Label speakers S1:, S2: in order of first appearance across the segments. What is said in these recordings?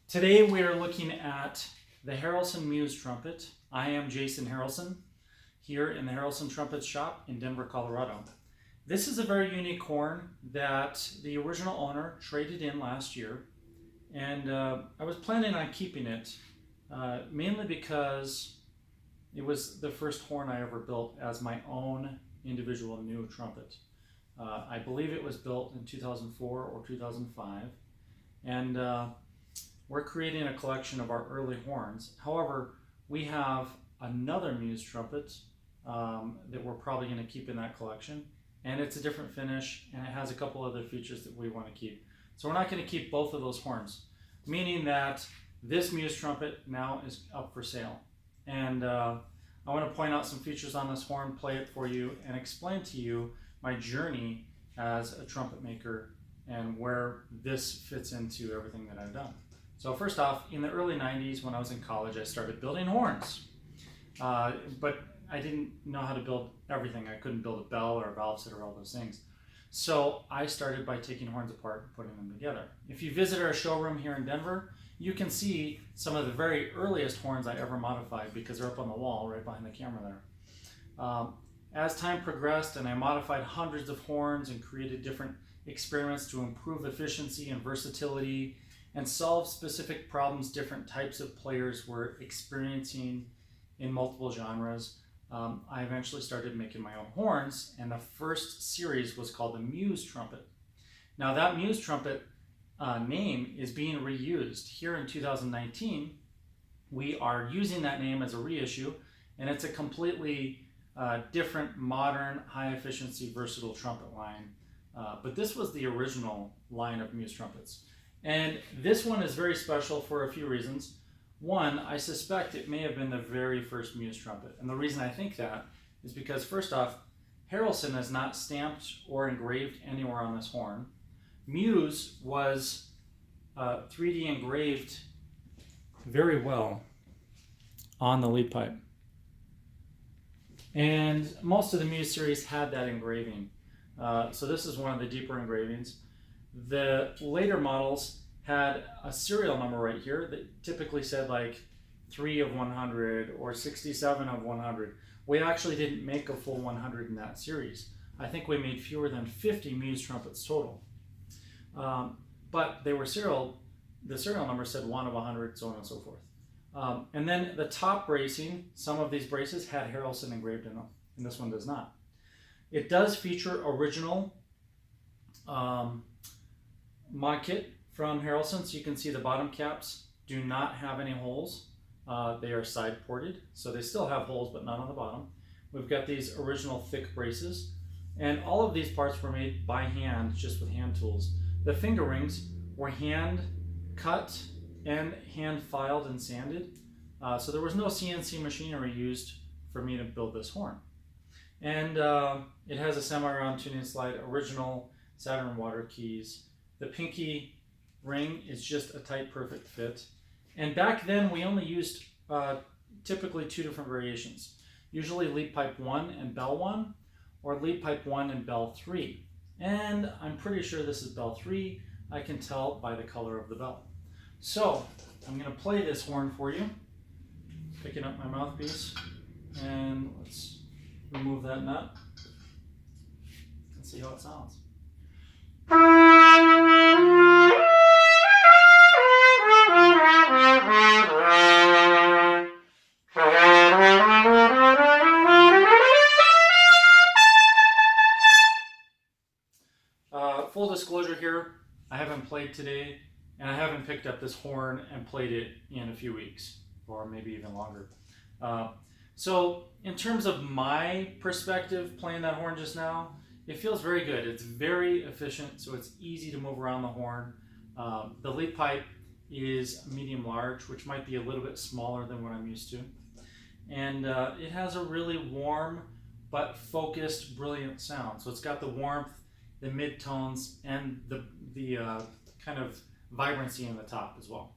S1: Today we are looking at the Harrelson Muse trumpet. I am Jason Harrelson here in the Harrelson Trumpet shop in Denver, Colorado. This is a very unique horn that the original owner traded in last year, and I was planning on keeping it mainly because it was the first horn I ever built as my own individual new trumpet. I believe it was built in 2004 or 2005, and we're creating a collection of our early horns. However, we have another Muse trumpet that we're probably going to keep in that collection, and it's a different finish, and it has a couple other features that we want to keep. So we're not going to keep both of those horns, meaning that this Muse trumpet now is up for sale. And I want to point out some features on this horn, play it for you, and explain to you my journey as a trumpet maker and where this fits into everything that I've done. So first off, in the early 90s when I was in college, I started building horns. But I didn't know how to build everything. I couldn't build a bell or a valve set or all those things. So I started by taking horns apart and putting them together. If you visit our showroom here in Denver, you can see some of the very earliest horns I ever modified because they're up on the wall right behind the camera there. As time progressed and I modified hundreds of horns and created different experiments to improve efficiency and versatility and solve specific problems different types of players were experiencing in multiple genres, I eventually started making my own horns, and the first series was called the Muse trumpet. Now that Muse trumpet name is being reused. Here in 2019, we are using that name as a reissue, and it's a completely different, modern, high-efficiency, versatile trumpet line. But this was the original line of Muse trumpets. And this one is very special for a few reasons. One, I suspect it may have been the very first Muse trumpet. And the reason I think that is because, first off, Harrelson is not stamped or engraved anywhere on this horn. Muse was 3D engraved very well on the lead pipe. And most of the Muse series had that engraving. So this is one of the deeper engravings. The later models had a serial number right here that typically said like 3 of 100 or 67 of 100. We actually didn't make a full 100 in that series. I think we made fewer than 50 Muse trumpets total. But they were the serial number said 1 of 100, so on and so forth. And then the top bracing, some of these braces had Harrelson engraved in them, and this one does not. It does feature original mod kit from Harrelson, so you can see the bottom caps do not have any holes. They are side ported, so they still have holes, but not on the bottom. We've got these original thick braces, and all of these parts were made by hand, just with hand tools. The finger rings were hand cut and hand filed and sanded, so there was no CNC machinery used for me to build this horn. And it has a semi-round tuning slide, original Saturn water keys. The pinky ring is just a tight, perfect fit. And back then we only used typically 2 different variations. Usually lead pipe 1 and bell 1, or lead pipe 1 and bell 3. And I'm pretty sure this is bell 3. I can tell by the color of the bell. So I'm going to play this horn for you. Picking up my mouthpiece, and let's remove that nut and see how it sounds. Full disclosure here, I haven't played today, and I haven't picked up this horn and played it in a few weeks, or maybe even longer. So in terms of my perspective playing that horn just now, it feels very good. It's very efficient, so it's easy to move around the horn. The lead pipe is medium large, which might be a little bit smaller than what I'm used to. And it has a really warm but focused, brilliant sound. So it's got the warmth, the mid-tones, and the kind of vibrancy in the top as well.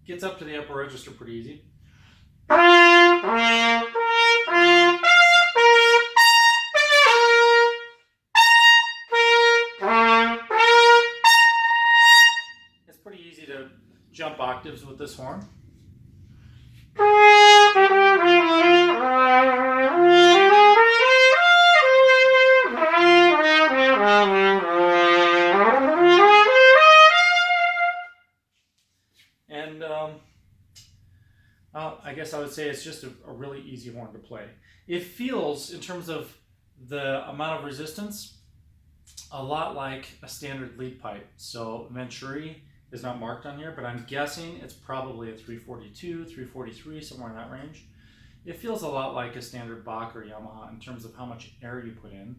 S1: Gets up to the upper register pretty easy. octaves with this horn. And I guess I would say it's just a really easy horn to play. It feels, in terms of the amount of resistance, a lot like a standard lead pipe. So Venturi is not marked on here, but I'm guessing it's probably a 342, 343, somewhere in that range. It feels a lot like a standard Bach or Yamaha in terms of how much air you put in.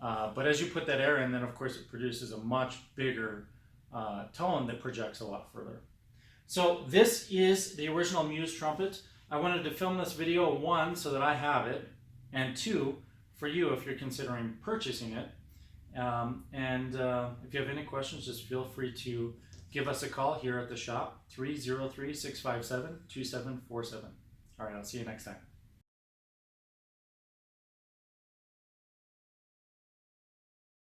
S1: But as you put that air in, then of course it produces a much bigger tone that projects a lot further. So this is the original Muse trumpet. I wanted to film this video, one, so that I have it, and two, for you if you're considering purchasing it. If you have any questions, just feel free to give us a call here at the shop, 303-657-2747. All right, I'll see you next time.